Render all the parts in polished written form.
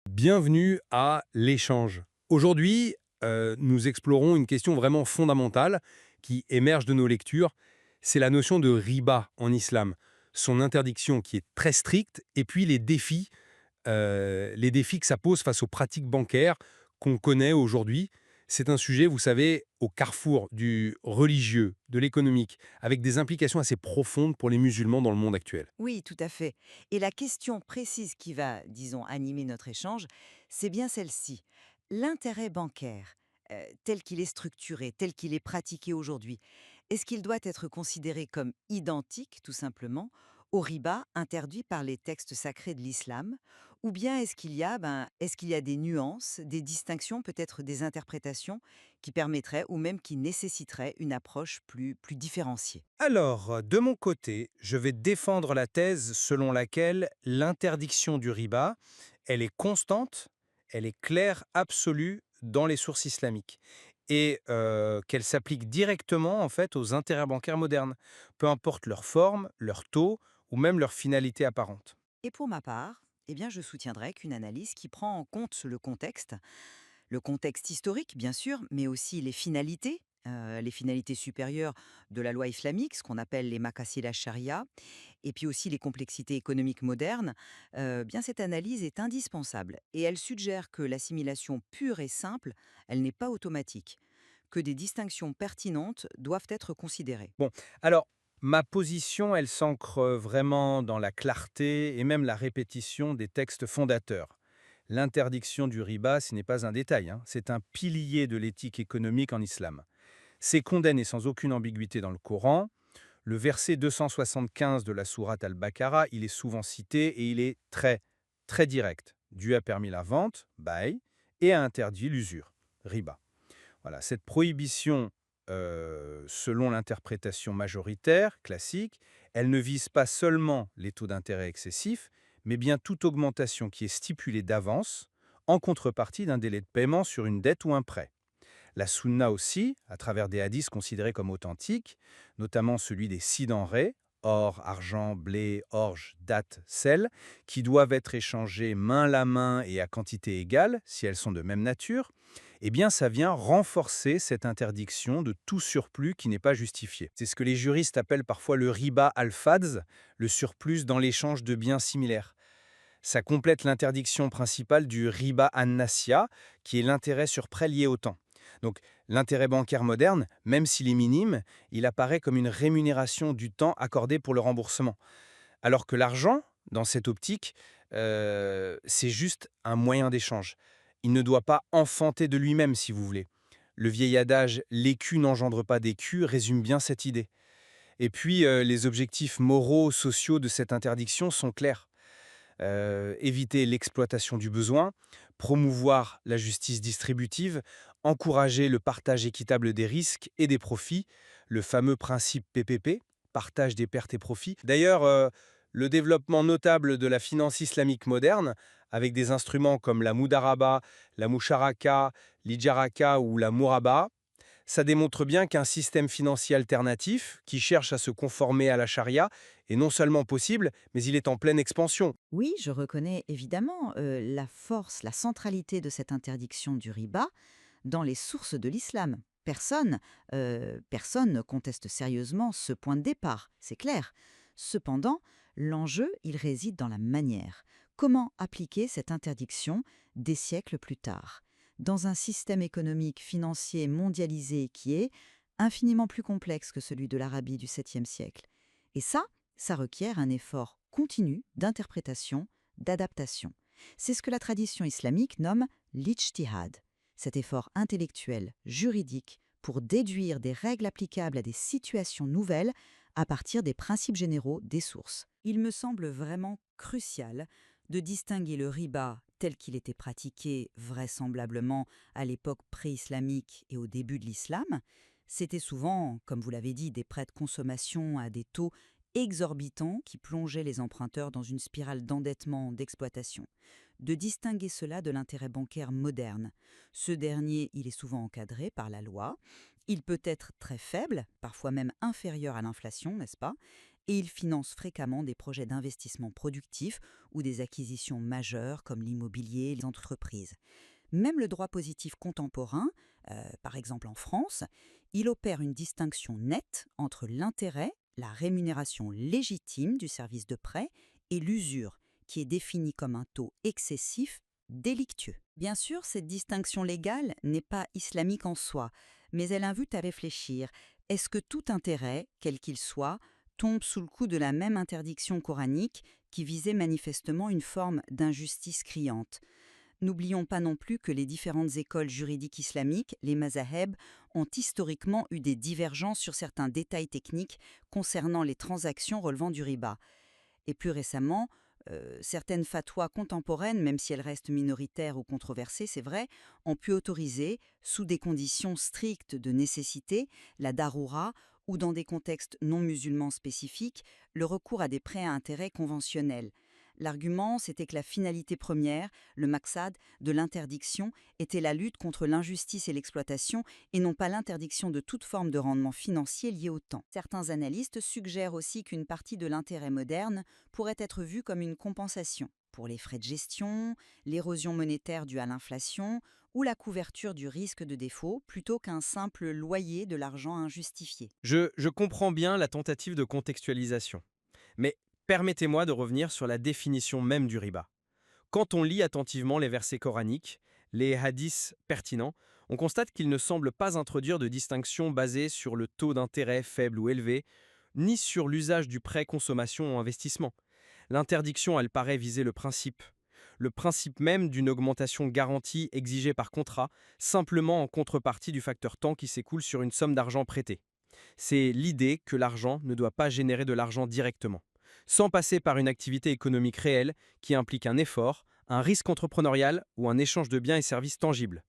Bienvenue à l'échange. Aujourd'hui, nous explorons une question vraiment fondamentale qui émerge de nos lectures. C'est la notion de riba en islam, son interdiction qui est très stricte, et puis les défis que ça pose face aux pratiques bancaires qu'on connaît aujourd'hui. C'est un sujet, vous savez, au carrefour du religieux, de l'économique, avec des implications assez profondes pour les musulmans dans le monde actuel. Oui, tout à fait. Et la question précise qui va, disons, animer notre échange, c'est bien celle-ci. L'intérêt bancaire, tel qu'il est structuré, tel qu'il est pratiqué aujourd'hui, est-ce qu'il doit être considéré comme identique, tout simplement, au riba interdit par les textes sacrés de l'islam? Ou bien est-ce qu'il y a des nuances, des distinctions, peut-être des interprétations qui permettraient ou même qui nécessiteraient une approche plus différenciée? Alors, de mon côté, je vais défendre la thèse selon laquelle l'interdiction du riba, elle est constante, elle est claire, absolue dans les sources islamiques et qu'elle s'applique directement en fait aux intérêts bancaires modernes, peu importe leur forme, leur taux ou même leur finalité apparente. Et pour ma part, eh bien, je soutiendrai qu'une analyse qui prend en compte le contexte historique, bien sûr, mais aussi les finalités supérieures de la loi islamique, ce qu'on appelle les maqasid sharia, et puis aussi les complexités économiques modernes, bien cette analyse est indispensable et elle suggère que l'assimilation pure et simple, elle n'est pas automatique, que des distinctions pertinentes doivent être considérées. Bon, alors, ma position, elle s'ancre vraiment dans la clarté et même la répétition des textes fondateurs. L'interdiction du riba, ce n'est pas un détail, hein, c'est un pilier de l'éthique économique en islam. C'est condamné sans aucune ambiguïté dans le Coran. Le verset 275 de la sourate al-Baqarah, il est souvent cité et il est très, très direct. Dieu a permis la vente, bail, et a interdit l'usure, riba. Voilà, cette prohibition, selon l'interprétation majoritaire, classique, elle ne vise pas seulement les taux d'intérêt excessifs, mais bien toute augmentation qui est stipulée d'avance en contrepartie d'un délai de paiement sur une dette ou un prêt. La sunna aussi, à travers des hadiths considérés comme authentiques, notamment celui des 6 denrées, or, argent, blé, orge, date, sel, qui doivent être échangées main la main et à quantité égale, si elles sont de même nature, eh bien ça vient renforcer cette interdiction de tout surplus qui n'est pas justifié. C'est ce que les juristes appellent parfois le riba al-fadz, le surplus dans l'échange de biens similaires. Ça complète l'interdiction principale du riba an-nasiya, qui est l'intérêt sur prêt lié au temps. Donc l'intérêt bancaire moderne, même s'il est minime, il apparaît comme une rémunération du temps accordé pour le remboursement. Alors que l'argent, dans cette optique, c'est juste un moyen d'échange. Il ne doit pas enfanter de lui-même, si vous voulez. Le vieil adage «l'écu n'engendre pas d'écu» résume bien cette idée. Et puis, les objectifs moraux, sociaux de cette interdiction sont clairs. Éviter l'exploitation du besoin, promouvoir la justice distributive, encourager le partage équitable des risques et des profits, le fameux principe PPP, partage des pertes et profits. D'ailleurs, le développement notable de la finance islamique moderne, avec des instruments comme la Mudaraba, la Musharaka, l'Ijaraka ou la Muraba, ça démontre bien qu'un système financier alternatif, qui cherche à se conformer à la charia, est non seulement possible, mais il est en pleine expansion. Oui, je reconnais évidemment la force, la centralité de cette interdiction du riba dans les sources de l'islam. Personne ne conteste sérieusement ce point de départ, c'est clair. Cependant, l'enjeu, il réside dans la manière. Comment appliquer cette interdiction des siècles plus tard, dans un système économique financier mondialisé qui est infiniment plus complexe que celui de l'Arabie du 7e siècle. Et ça requiert un effort continu d'interprétation, d'adaptation. C'est ce que la tradition islamique nomme l'ijtihad, cet effort intellectuel, juridique, pour déduire des règles applicables à des situations nouvelles à partir des principes généraux des sources. Il me semble vraiment crucial de distinguer le riba tel qu'il était pratiqué vraisemblablement à l'époque pré-islamique et au début de l'islam. C'était souvent, comme vous l'avez dit, des prêts de consommation à des taux exorbitants qui plongeaient les emprunteurs dans une spirale d'endettement, d'exploitation. De distinguer cela de l'intérêt bancaire moderne. Ce dernier, il est souvent encadré par la loi. Il peut être très faible, parfois même inférieur à l'inflation, n'est-ce pas? et il finance fréquemment des projets d'investissement productif ou des acquisitions majeures comme l'immobilier et les entreprises. Même le droit positif contemporain, par exemple en France, il opère une distinction nette entre l'intérêt, la rémunération légitime du service de prêt, et l'usure, qui est définie comme un taux excessif délictueux. Bien sûr, cette distinction légale n'est pas islamique en soi, mais elle invite à réfléchir. Est-ce que tout intérêt, quel qu'il soit, tombe sous le coup de la même interdiction coranique qui visait manifestement une forme d'injustice criante? N'oublions pas non plus que les différentes écoles juridiques islamiques, les mazaheb, ont historiquement eu des divergences sur certains détails techniques concernant les transactions relevant du riba. Et plus récemment, certaines fatwas contemporaines, même si elles restent minoritaires ou controversées, c'est vrai, ont pu autoriser, sous des conditions strictes de nécessité, la daroura ou dans des contextes non musulmans spécifiques, le recours à des prêts à intérêt conventionnels. L'argument, c'était que la finalité première, le maqsad, de l'interdiction était la lutte contre l'injustice et l'exploitation et non pas l'interdiction de toute forme de rendement financier lié au temps. Certains analystes suggèrent aussi qu'une partie de l'intérêt moderne pourrait être vue comme une compensation pour les frais de gestion, l'érosion monétaire due à l'inflation ou la couverture du risque de défaut plutôt qu'un simple loyer de l'argent injustifié. Je comprends bien la tentative de contextualisation. Mais permettez-moi de revenir sur la définition même du riba. Quand on lit attentivement les versets coraniques, les hadiths pertinents, on constate qu'ils ne semblent pas introduire de distinction basée sur le taux d'intérêt faible ou élevé, ni sur l'usage du prêt consommation ou investissement. L'interdiction, elle paraît viser le principe même d'une augmentation garantie exigée par contrat, simplement en contrepartie du facteur temps qui s'écoule sur une somme d'argent prêtée. C'est l'idée que l'argent ne doit pas générer de l'argent directement, sans passer par une activité économique réelle qui implique un effort, un risque entrepreneurial ou un échange de biens et services tangibles.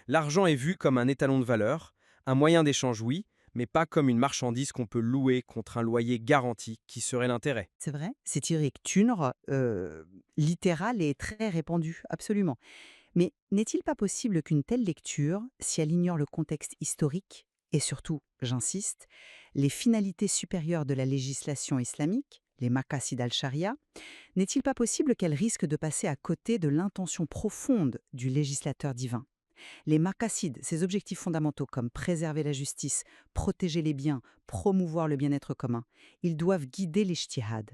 L'argent est vu comme un étalon de valeur, un moyen d'échange oui, mais pas comme une marchandise qu'on peut louer contre un loyer garanti qui serait l'intérêt. C'est vrai, cette lecture littérale est très répandue, absolument. Mais n'est-il pas possible qu'une telle lecture, si elle ignore le contexte historique et surtout, j'insiste, les finalités supérieures de la législation islamique, les maqasid al-sharia, n'est-il pas possible qu'elle risque de passer à côté de l'intention profonde du législateur divin? Les maqasid, ces objectifs fondamentaux comme préserver la justice, protéger les biens, promouvoir le bien-être commun, ils doivent guider l'ijtihad.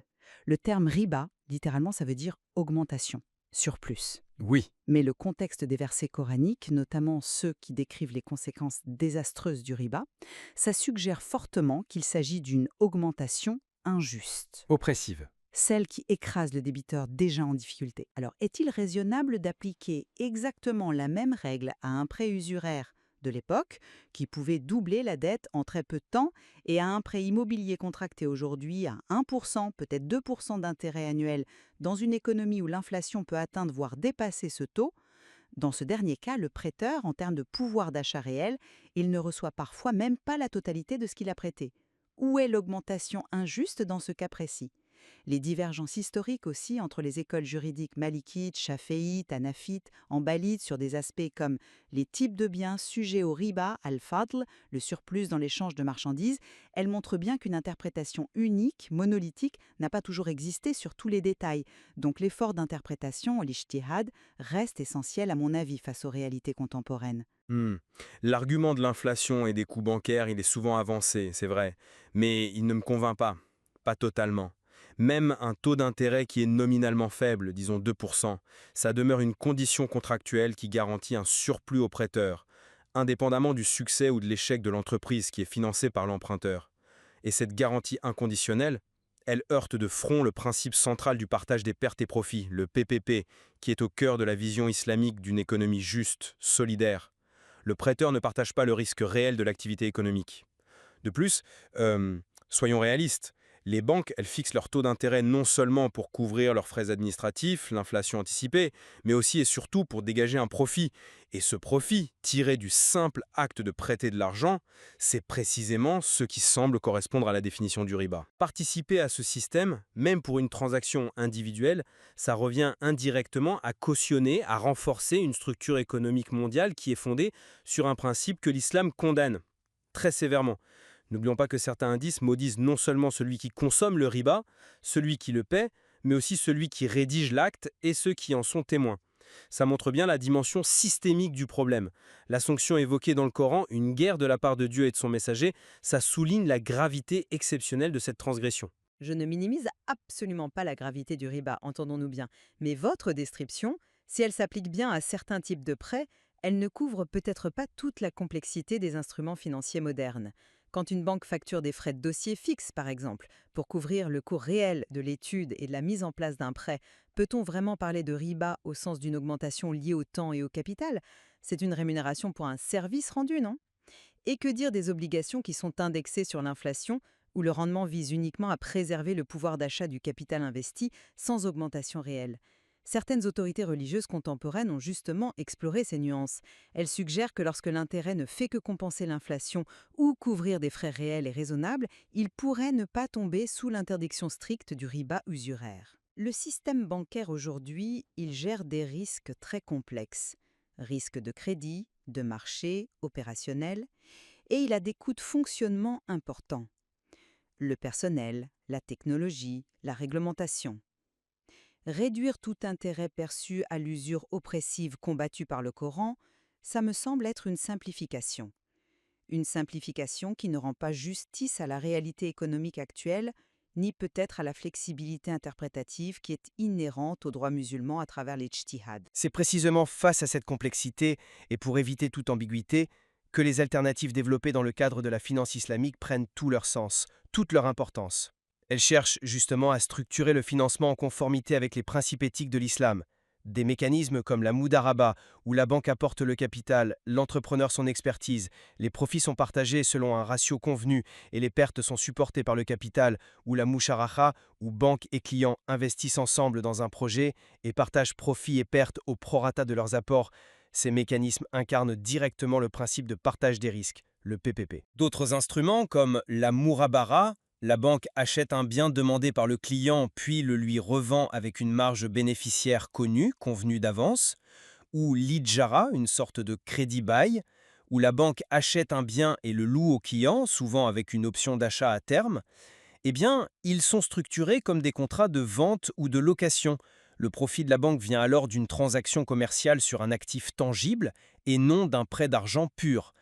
Le terme riba, littéralement, ça veut dire augmentation, surplus. Oui, Mais le contexte des versets coraniques, notamment ceux qui décrivent les conséquences désastreuses du riba, ça suggère fortement qu'il s'agit d'une augmentation injuste, oppressive. celle qui écrase le débiteur déjà en difficulté. Alors, est-il raisonnable d'appliquer exactement la même règle à un prêt usuraire de l'époque, qui pouvait doubler la dette en très peu de temps, et à un prêt immobilier contracté aujourd'hui à 1%, peut-être 2% d'intérêt annuel, dans une économie où l'inflation peut atteindre voire dépasser ce taux? Dans ce dernier cas, le prêteur, en termes de pouvoir d'achat réel, il ne reçoit parfois même pas la totalité de ce qu'il a prêté. Où est l'augmentation injuste dans ce cas précis? Les divergences historiques aussi entre les écoles juridiques malikites, chaféites, hanafites, hanbalites sur des aspects comme les types de biens sujets au riba, al-fadl, le surplus dans l'échange de marchandises, elles montrent bien qu'une interprétation unique, monolithique, n'a pas toujours existé sur tous les détails. Donc l'effort d'interprétation, l'ijtihad, reste essentiel à mon avis face aux réalités contemporaines. Hmm. L'argument de l'inflation et des coûts bancaires, il est souvent avancé, c'est vrai, mais il ne me convainc pas, pas totalement. Même un taux d'intérêt qui est nominalement faible, disons 2%, ça demeure une condition contractuelle qui garantit un surplus au prêteur, indépendamment du succès ou de l'échec de l'entreprise qui est financée par l'emprunteur. Et cette garantie inconditionnelle, elle heurte de front le principe central du partage des pertes et profits, le PPP, qui est au cœur de la vision islamique d'une économie juste, solidaire. Le prêteur ne partage pas le risque réel de l'activité économique. De plus, soyons réalistes, les banques, elles fixent leur taux d'intérêt non seulement pour couvrir leurs frais administratifs, l'inflation anticipée, mais aussi et surtout pour dégager un profit. Et ce profit, tiré du simple acte de prêter de l'argent, c'est précisément ce qui semble correspondre à la définition du riba. Participer à ce système, même pour une transaction individuelle, ça revient indirectement à cautionner, à renforcer une structure économique mondiale qui est fondée sur un principe que l'islam condamne très sévèrement. N'oublions pas que certains indices maudisent non seulement celui qui consomme le riba, celui qui le paie, mais aussi celui qui rédige l'acte et ceux qui en sont témoins. Ça montre bien la dimension systémique du problème. La sanction évoquée dans le Coran, une guerre de la part de Dieu et de son messager, ça souligne la gravité exceptionnelle de cette transgression. Je ne minimise absolument pas la gravité du riba, entendons-nous bien. Mais votre description, si elle s'applique bien à certains types de prêts, elle ne couvre peut-être pas toute la complexité des instruments financiers modernes. Quand une banque facture des frais de dossier fixes, par exemple, pour couvrir le coût réel de l'étude et de la mise en place d'un prêt, peut-on vraiment parler de riba au sens d'une augmentation liée au temps et au capital? C'est une rémunération pour un service rendu, non? Et que dire des obligations qui sont indexées sur l'inflation, où le rendement vise uniquement à préserver le pouvoir d'achat du capital investi sans augmentation réelle? Certaines autorités religieuses contemporaines ont justement exploré ces nuances. Elles suggèrent que lorsque l'intérêt ne fait que compenser l'inflation ou couvrir des frais réels et raisonnables, il pourrait ne pas tomber sous l'interdiction stricte du riba usuraire. Le système bancaire aujourd'hui, il gère des risques très complexes. Risques de crédit, de marché, opérationnels, et il a des coûts de fonctionnement importants. Le personnel, la technologie, la réglementation. Réduire tout intérêt perçu à l'usure oppressive combattue par le Coran, ça me semble être une simplification. Une simplification qui ne rend pas justice à la réalité économique actuelle, ni peut-être à la flexibilité interprétative qui est inhérente au droit musulman à travers les ijtihad. C'est précisément face à cette complexité, et pour éviter toute ambiguïté, que les alternatives développées dans le cadre de la finance islamique prennent tout leur sens, toute leur importance. Elles cherchent justement à structurer le financement en conformité avec les principes éthiques de l'islam. Des mécanismes comme la Moudaraba, où la banque apporte le capital, l'entrepreneur son expertise, les profits sont partagés selon un ratio convenu et les pertes sont supportées par le capital, ou la Musharaha, où banque et clients investissent ensemble dans un projet et partagent profits et pertes au prorata de leurs apports. Ces mécanismes incarnent directement le principe de partage des risques, le PPP. D'autres instruments comme la Murabara, la banque achète un bien demandé par le client puis le lui revend avec une marge bénéficiaire connue, convenue d'avance, ou l'Ijara, une sorte de crédit-bail, où la banque achète un bien et le loue au client, souvent avec une option d'achat à terme. Eh bien, ils sont structurés comme des contrats de vente ou de location. Le profit de la banque vient alors d'une transaction commerciale sur un actif tangible et non d'un prêt d'argent pur.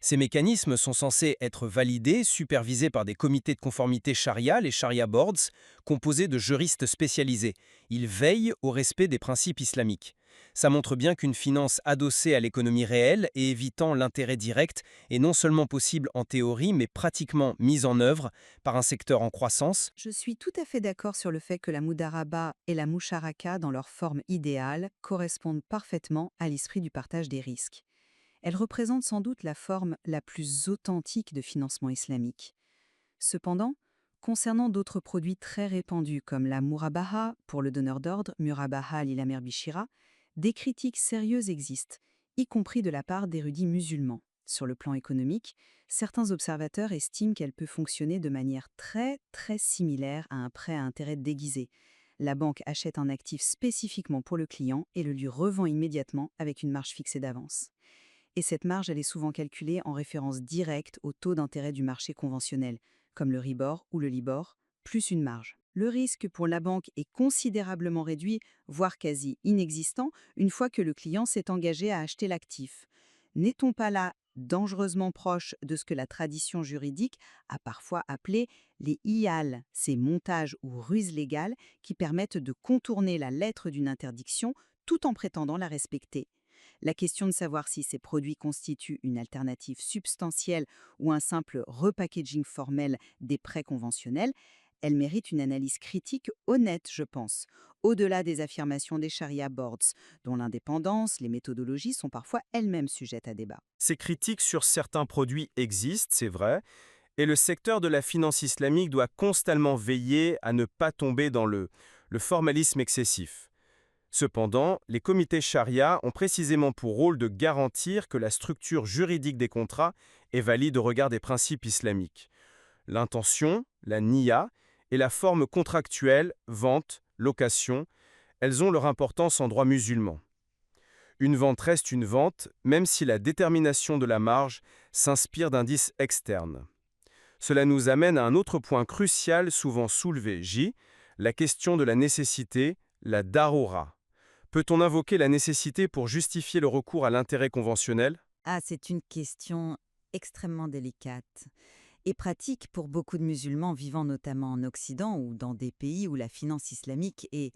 Ces mécanismes sont censés être validés, supervisés par des comités de conformité charia, les Sharia Boards, composés de juristes spécialisés. Ils veillent au respect des principes islamiques. Ça montre bien qu'une finance adossée à l'économie réelle et évitant l'intérêt direct est non seulement possible en théorie, mais pratiquement mise en œuvre par un secteur en croissance. Je suis tout à fait d'accord sur le fait que la Moudaraba et la Musharaka, dans leur forme idéale, correspondent parfaitement à l'esprit du partage des risques. Elles représentent sans doute la forme la plus authentique de financement islamique. Cependant, concernant d'autres produits très répandus comme la Murabaha pour le donneur d'ordre, Murabaha l'ilamer bishira, des critiques sérieuses existent, y compris de la part d'érudits musulmans. Sur le plan économique, certains observateurs estiment qu'elle peut fonctionner de manière très similaire à un prêt à intérêt déguisé. La banque achète un actif spécifiquement pour le client et le lui revend immédiatement avec une marge fixée d'avance. Et cette marge, elle est souvent calculée en référence directe au taux d'intérêt du marché conventionnel, comme le Ribor ou le Libor, plus une marge. Le risque pour la banque est considérablement réduit, voire quasi inexistant, une fois que le client s'est engagé à acheter l'actif. N'est-on pas là dangereusement proche de ce que la tradition juridique a parfois appelé les IAL, ces montages ou ruses légales qui permettent de contourner la lettre d'une interdiction tout en prétendant la respecter? La question de savoir si ces produits constituent une alternative substantielle ou un simple repackaging formel des prêts conventionnels, elle mérite une analyse critique honnête, je pense, au-delà des affirmations des Sharia Boards, dont l'indépendance, les méthodologies sont parfois elles-mêmes sujettes à débat. Ces critiques sur certains produits existent, c'est vrai, et le secteur de la finance islamique doit constamment veiller à ne pas tomber dans le formalisme excessif. Cependant, les comités charia ont précisément pour rôle de garantir que la structure juridique des contrats est valide au regard des principes islamiques. L'intention, la niya, et la forme contractuelle, vente, location, elles ont leur importance en droit musulman. Une vente reste une vente, même si la détermination de la marge s'inspire d'indices externes. Cela nous amène à un autre point crucial souvent soulevé, la question de la nécessité, la darura. Peut-on invoquer la nécessité pour justifier le recours à l'intérêt conventionnel? Ah, c'est une question extrêmement délicate et pratique pour beaucoup de musulmans vivant notamment en Occident ou dans des pays où la finance islamique est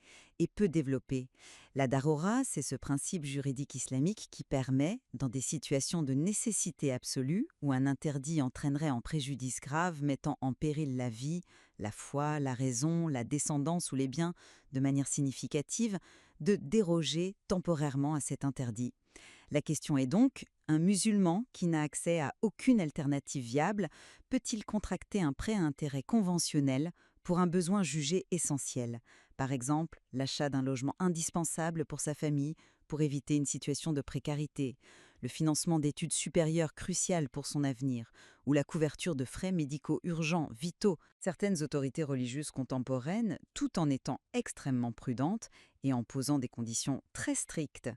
peu développée. La darura, c'est ce principe juridique islamique qui permet, dans des situations de nécessité absolue, où un interdit entraînerait en préjudice grave, mettant en péril la vie, la foi, la raison, la descendance ou les biens de manière significative, de déroger temporairement à cet interdit. La question est donc, un musulman qui n'a accès à aucune alternative viable peut-il contracter un prêt à intérêt conventionnel pour un besoin jugé essentiel? Par exemple, l'achat d'un logement indispensable pour sa famille pour éviter une situation de précarité, le financement d'études supérieures cruciales pour son avenir, ou la couverture de frais médicaux urgents, vitaux. Certaines autorités religieuses contemporaines, tout en étant extrêmement prudentes et en posant des conditions très strictes,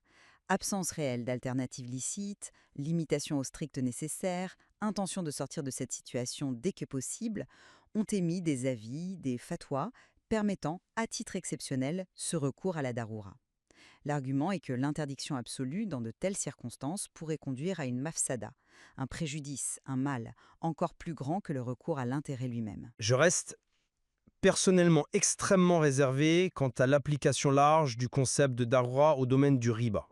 absence réelle d'alternatives licites, limitation au strict nécessaire, intention de sortir de cette situation dès que possible, ont émis des avis, des fatwas, permettant, à titre exceptionnel, ce recours à la darura. L'argument est que l'interdiction absolue dans de telles circonstances pourrait conduire à une mafsada, un préjudice, un mal, encore plus grand que le recours à l'intérêt lui-même. Je reste personnellement extrêmement réservé quant à l'application large du concept de darura au domaine du riba.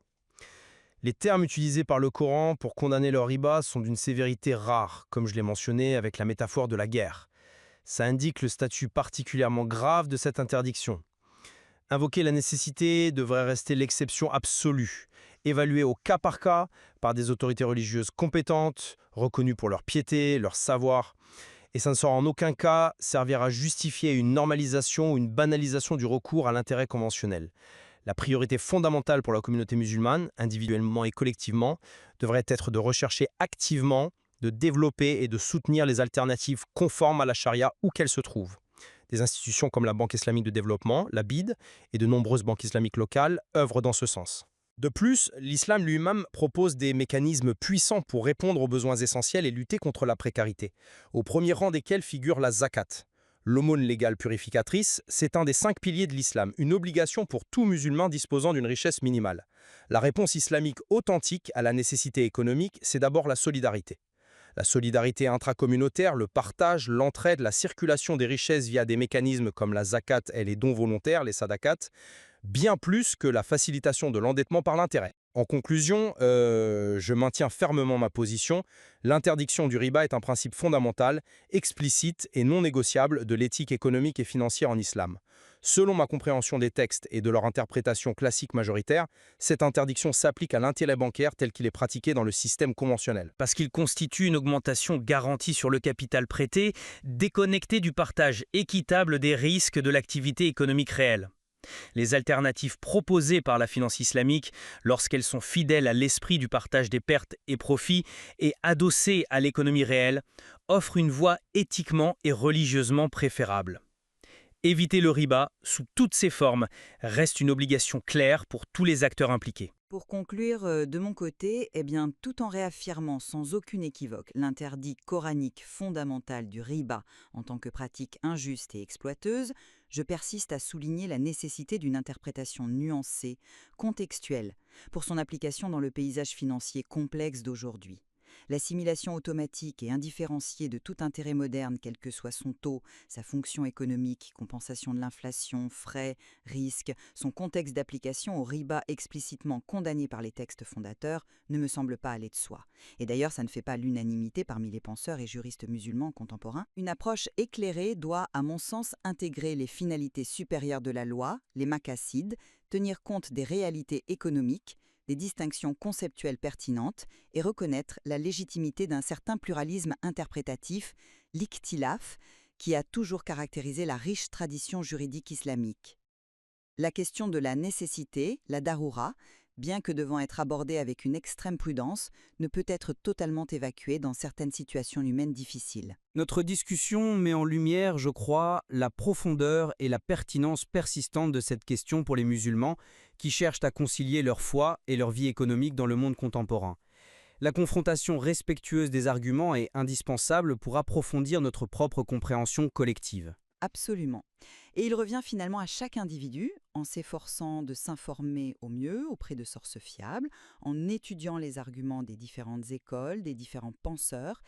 Les termes utilisés par le Coran pour condamner le riba sont d'une sévérité rare, comme je l'ai mentionné avec la métaphore de la guerre. Ça indique le statut particulièrement grave de cette interdiction. Invoquer la nécessité devrait rester l'exception absolue, évaluée au cas par des autorités religieuses compétentes, reconnues pour leur piété, leur savoir, et ça ne saura en aucun cas servir à justifier une normalisation ou une banalisation du recours à l'intérêt conventionnel. La priorité fondamentale pour la communauté musulmane, individuellement et collectivement, devrait être de rechercher activement, de développer et de soutenir les alternatives conformes à la charia où qu'elles se trouvent. Des institutions comme la Banque islamique de développement, la BID, et de nombreuses banques islamiques locales œuvrent dans ce sens. De plus, l'islam lui-même propose des mécanismes puissants pour répondre aux besoins essentiels et lutter contre la précarité, au premier rang desquels figure la zakat. L'aumône légale purificatrice, c'est un des 5 piliers de l'islam, une obligation pour tout musulman disposant d'une richesse minimale. La réponse islamique authentique à la nécessité économique, c'est d'abord la solidarité. La solidarité intracommunautaire, le partage, l'entraide, la circulation des richesses via des mécanismes comme la zakat et les dons volontaires, les sadaqat, bien plus que la facilitation de l'endettement par l'intérêt. En conclusion, je maintiens fermement ma position. L'interdiction du riba est un principe fondamental, explicite et non négociable de l'éthique économique et financière en islam. Selon ma compréhension des textes et de leur interprétation classique majoritaire, cette interdiction s'applique à l'intérêt bancaire tel qu'il est pratiqué dans le système conventionnel. Parce qu'il constitue une augmentation garantie sur le capital prêté, déconnectée du partage équitable des risques de l'activité économique réelle. Les alternatives proposées par la finance islamique, lorsqu'elles sont fidèles à l'esprit du partage des pertes et profits et adossées à l'économie réelle, offrent une voie éthiquement et religieusement préférable. Éviter le riba, sous toutes ses formes, reste une obligation claire pour tous les acteurs impliqués. Pour conclure, de mon côté, tout en réaffirmant sans aucune équivoque l'interdit coranique fondamental du riba en tant que pratique injuste et exploiteuse, je persiste à souligner la nécessité d'une interprétation nuancée, contextuelle, pour son application dans le paysage financier complexe d'aujourd'hui. L'assimilation automatique et indifférenciée de tout intérêt moderne, quel que soit son taux, sa fonction économique, compensation de l'inflation, frais, risques, son contexte d'application au riba explicitement condamné par les textes fondateurs, ne me semble pas aller de soi. Et d'ailleurs, ça ne fait pas l'unanimité parmi les penseurs et juristes musulmans contemporains. Une approche éclairée doit, à mon sens, intégrer les finalités supérieures de la loi, les maqasid, tenir compte des réalités économiques, des distinctions conceptuelles pertinentes et reconnaître la légitimité d'un certain pluralisme interprétatif, l'ikhtilaf, qui a toujours caractérisé la riche tradition juridique islamique. La question de la nécessité, la darura, bien que devant être abordée avec une extrême prudence, ne peut être totalement évacuée dans certaines situations humaines difficiles. Notre discussion met en lumière, je crois, la profondeur et la pertinence persistante de cette question pour les musulmans qui cherchent à concilier leur foi et leur vie économique dans le monde contemporain. La confrontation respectueuse des arguments est indispensable pour approfondir notre propre compréhension collective. Absolument. Et il revient finalement à chaque individu, en s'efforçant de s'informer au mieux auprès de sources fiables, en étudiant les arguments des différentes écoles, des différents penseurs,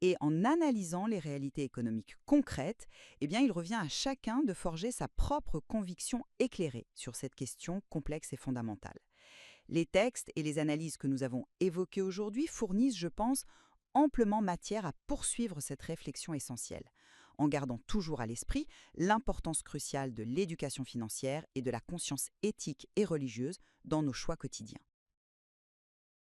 et en analysant les réalités économiques concrètes, eh bien, il revient à chacun de forger sa propre conviction éclairée sur cette question complexe et fondamentale. Les textes et les analyses que nous avons évoqués aujourd'hui fournissent, je pense, amplement matière à poursuivre cette réflexion essentielle, en gardant toujours à l'esprit l'importance cruciale de l'éducation financière et de la conscience éthique et religieuse dans nos choix quotidiens.